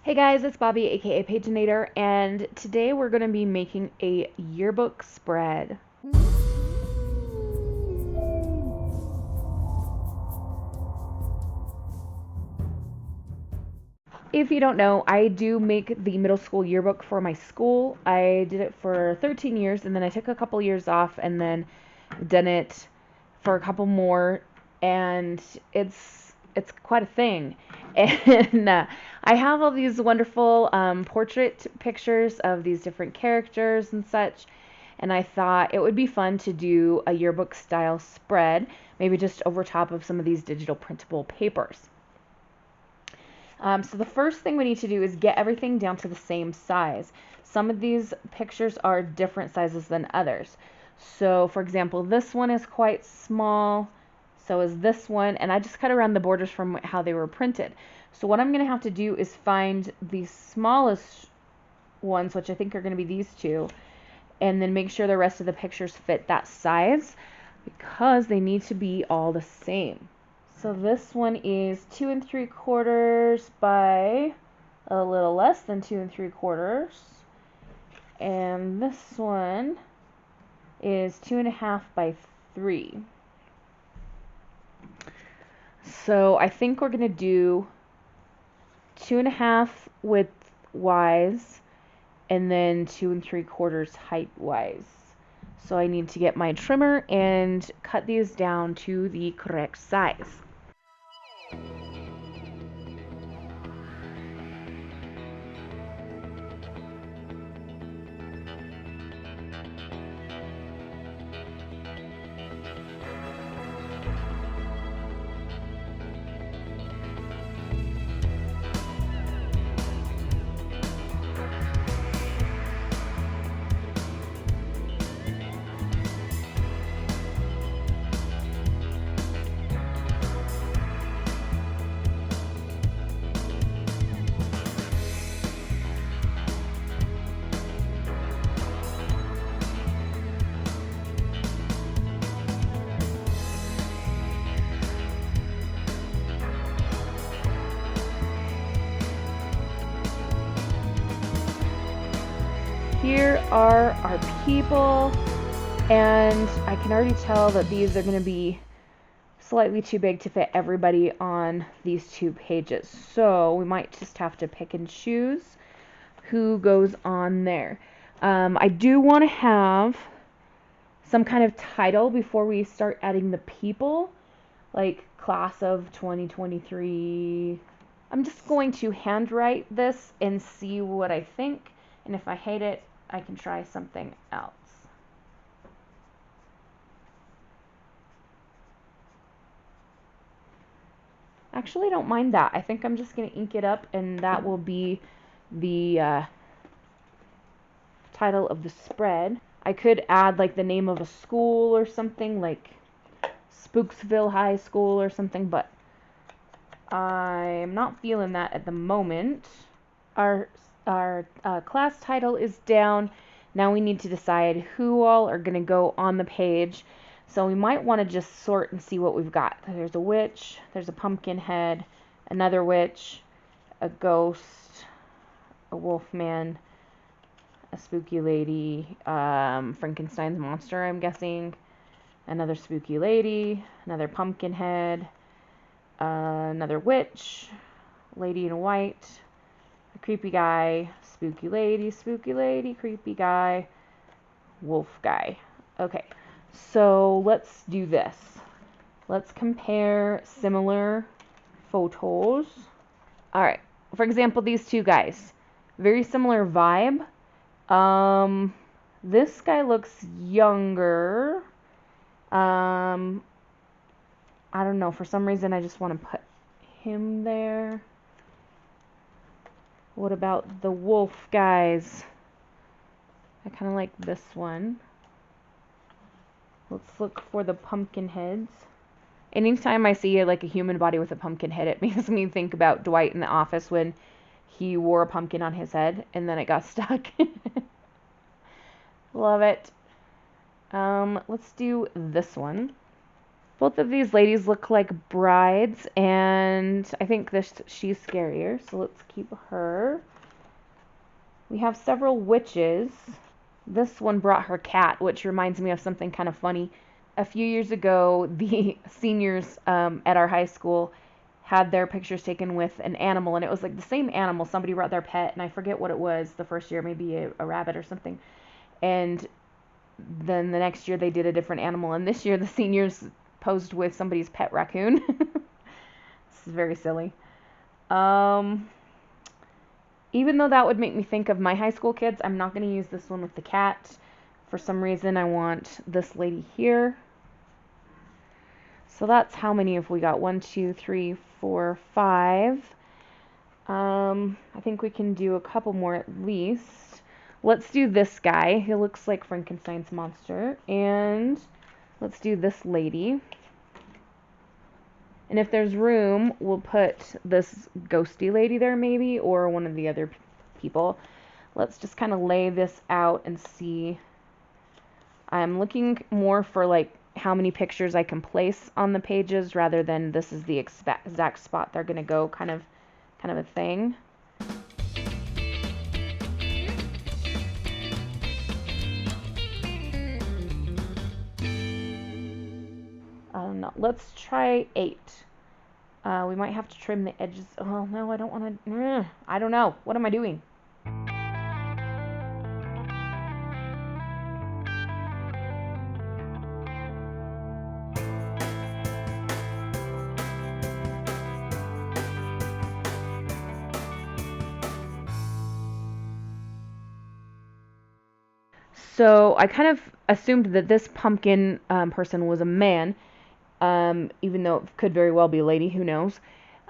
Hey guys, it's Bobby, aka Paginator, and today we're going to be making a yearbook spread. If you don't know, I do make the middle school yearbook for my school. I did it for 13 years, and then I took a couple years off, and then done it for a couple more, and it's quite a thing. And I have all these wonderful portrait pictures of these different characters and such, and I thought it would be fun to do a yearbook style spread, maybe just over top of some of these digital printable papers. So the first thing we need to do is get everything down to the same size. Some of these pictures are different sizes than others. So for example, this one is quite small, so is this one, and I just cut around the borders from how they were printed. So what I'm going to have to do is find the smallest ones, which I think are going to be these two, and then make sure the rest of the pictures fit that size because they need to be all the same. So this one is 2 3/4 by a little less than 2 3/4. And this one is 2.5 by 3. So I think we're going to do 2.5 width-wise and then 2 3/4 height-wise. So I need to get my trimmer and cut these down to the correct size. Here are our people, and I can already tell that these are going to be slightly too big to fit everybody on these two pages. So we might just have to pick and choose who goes on there. I do want to have some kind of title before we start adding the people, like class of 2023. I'm just going to handwrite this and see what I think, and if I hate it, I can try something else. Actually, I don't mind that. I think I'm just going to ink it up, and that will be the title of the spread. I could add like the name of a school or something, like Spooksville High School or something, but I'm not feeling that at the moment. Our class title is down. Now we need to decide who all are going to go on the page. So we might want to just sort and see what we've got. There's a witch, there's a pumpkin head, another witch, a ghost, a wolf man, a spooky lady, Frankenstein's monster, I'm guessing, another spooky lady, another pumpkin head, another witch, lady in white, a creepy guy, spooky lady, creepy guy, wolf guy. Okay, so let's do this. Let's compare similar photos. All right, for example, these two guys, very similar vibe. This guy looks younger. I don't know, for some reason I just want to put him there. What about the wolf guys? I kind of like this one. Let's look for the pumpkin heads. Anytime I see like a human body with a pumpkin head, it makes me think about Dwight in The Office when he wore a pumpkin on his head and then it got stuck. Love it. Let's do this one. Both of these ladies look like brides, and I think she's scarier, so let's keep her. We have several witches. This one brought her cat, which reminds me of something kind of funny. A few years ago, the seniors at our high school had their pictures taken with an animal, and it was like the same animal. Somebody brought their pet, and I forget what it was the first year, maybe a rabbit or something. And then the next year they did a different animal, and this year the seniors posed with somebody's pet raccoon. This is very silly. Even though that would make me think of my high school kids, I'm not going to use this one with the cat. For some reason, I want this lady here. So that's how many have we got? 1, 2, 3, 4, 5. I think we can do a couple more at least. Let's do this guy. He looks like Frankenstein's monster. And let's do this lady. And if there's room, we'll put this ghosty lady there maybe, or one of the other people. Let's just kind of lay this out and see. I'm looking more for like how many pictures I can place on the pages rather than this is the exact spot they're going to go kind of a thing. I don't know. Let's try 8. We might have to trim the edges. Oh, no, I don't want to. I don't know. What am I doing? So I kind of assumed that this pumpkin person was a man, even though it could very well be a lady, who knows.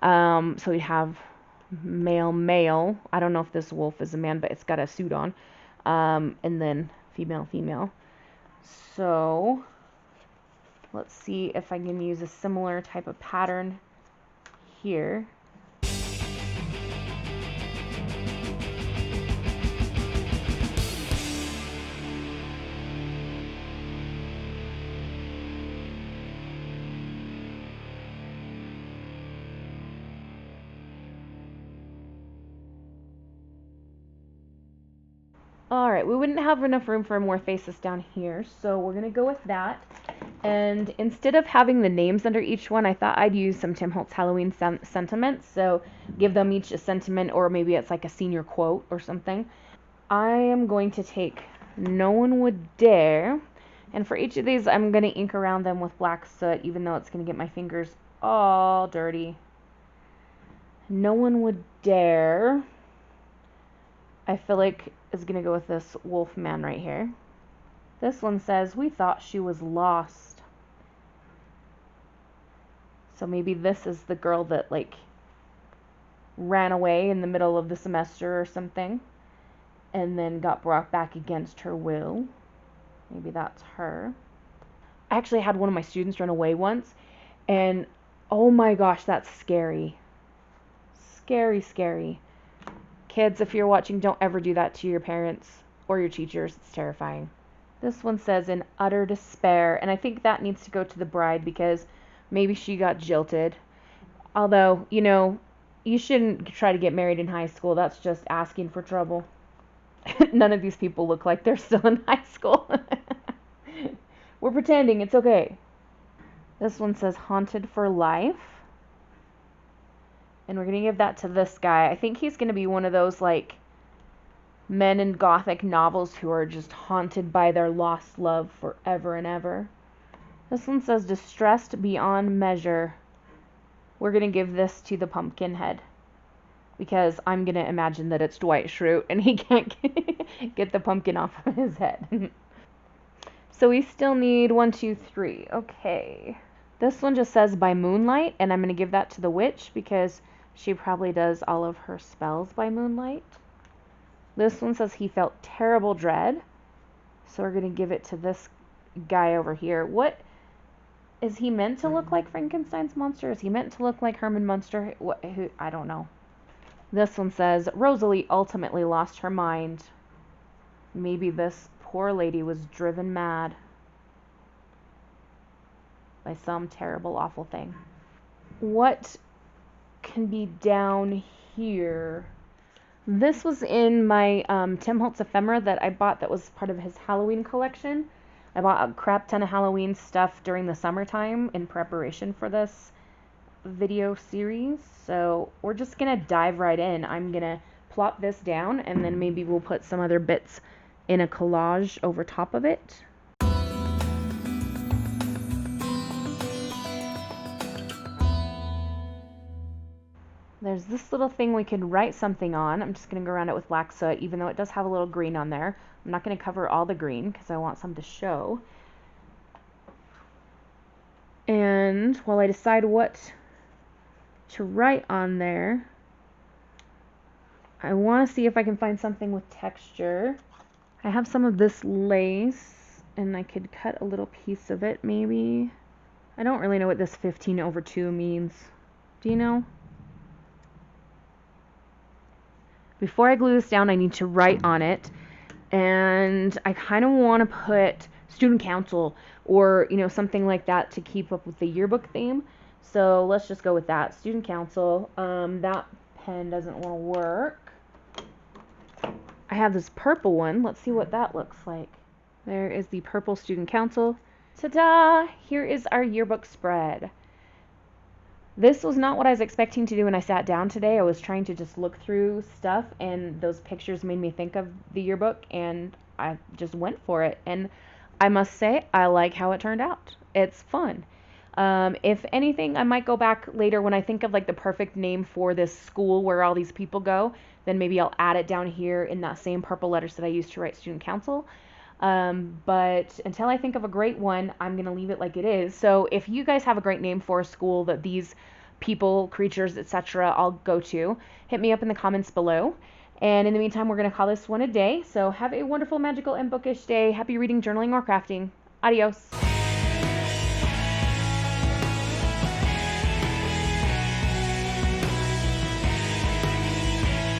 So we have male. I don't know if this wolf is a man, but it's got a suit on. And then female. So let's see if I can use a similar type of pattern here. Alright, we wouldn't have enough room for more faces down here, so we're going to go with that. And instead of having the names under each one, I thought I'd use some Tim Holtz Halloween sentiments, so give them each a sentiment, or maybe it's like a senior quote or something. I am going to take "No one would dare," and for each of these I'm going to ink around them with black soot, even though it's going to get my fingers all dirty. No one would dare, I feel like, is going to go with this wolf man right here. This one says, "We thought she was lost." So maybe this is the girl that like ran away in the middle of the semester or something and then got brought back against her will. Maybe that's her. I actually had one of my students run away once, and oh my gosh, that's scary. Scary. Kids, if you're watching, don't ever do that to your parents or your teachers. It's terrifying. This one says, "In utter despair," and I think that needs to go to the bride because maybe she got jilted. Although, you shouldn't try to get married in high school. That's just asking for trouble. None of these people look like they're still in high school. We're pretending. It's okay. This one says, "Haunted for life." And we're going to give that to this guy. I think he's going to be one of those, like, men in gothic novels who are just haunted by their lost love forever and ever. This one says, "Distressed beyond measure." We're going to give this to the pumpkin head, because I'm going to imagine that it's Dwight Schrute and he can't get the pumpkin off of his head. So we still need 1, 2, 3. Okay. This one just says "by moonlight," and I'm going to give that to the witch because she probably does all of her spells by moonlight. This one says "he felt terrible dread," so we're going to give it to this guy over here. What is he meant to look like? Frankenstein's monster? Is he meant to look like Herman Munster? I don't know. This one says "Rosalie ultimately lost her mind." Maybe this poor lady was driven mad. by some terrible, awful thing. What can be down here? This was in my Tim Holtz ephemera that I bought that was part of his Halloween collection. I bought a crap ton of Halloween stuff during the summertime in preparation for this video series. So we're just gonna dive right in. I'm gonna plop this down and then maybe we'll put some other bits in a collage over top of it. There's this little thing we could write something on. I'm just going to go around it with black soot, even though it does have a little green on there. I'm not going to cover all the green because I want some to show. And while I decide what to write on there, I want to see if I can find something with texture. I have some of this lace, and I could cut a little piece of it maybe. I don't really know what this 15/2 means. Do you know? Before I glue this down, I need to write on it, and I kind of want to put student council or, you know, something like that to keep up with the yearbook theme. So let's just go with that, student council. That pen doesn't want to work. I have this purple one. Let's see what that looks like. There is the purple student council. Ta-da! Here is our yearbook spread. This was not what I was expecting to do when I sat down today. I was trying to just look through stuff, and those pictures made me think of the yearbook, and I just went for it. And I must say, I like how it turned out. It's fun. If anything, I might go back later when I think of like the perfect name for this school where all these people go. Then maybe I'll add it down here in that same purple letters that I used to write student council. But until I think of a great one, I'm going to leave it like it is. So if you guys have a great name for a school that these people, creatures, etc. all go to, hit me up in the comments below. And in the meantime, we're going to call this one a day. So have a wonderful, magical, and bookish day. Happy reading, journaling, or crafting. Adios.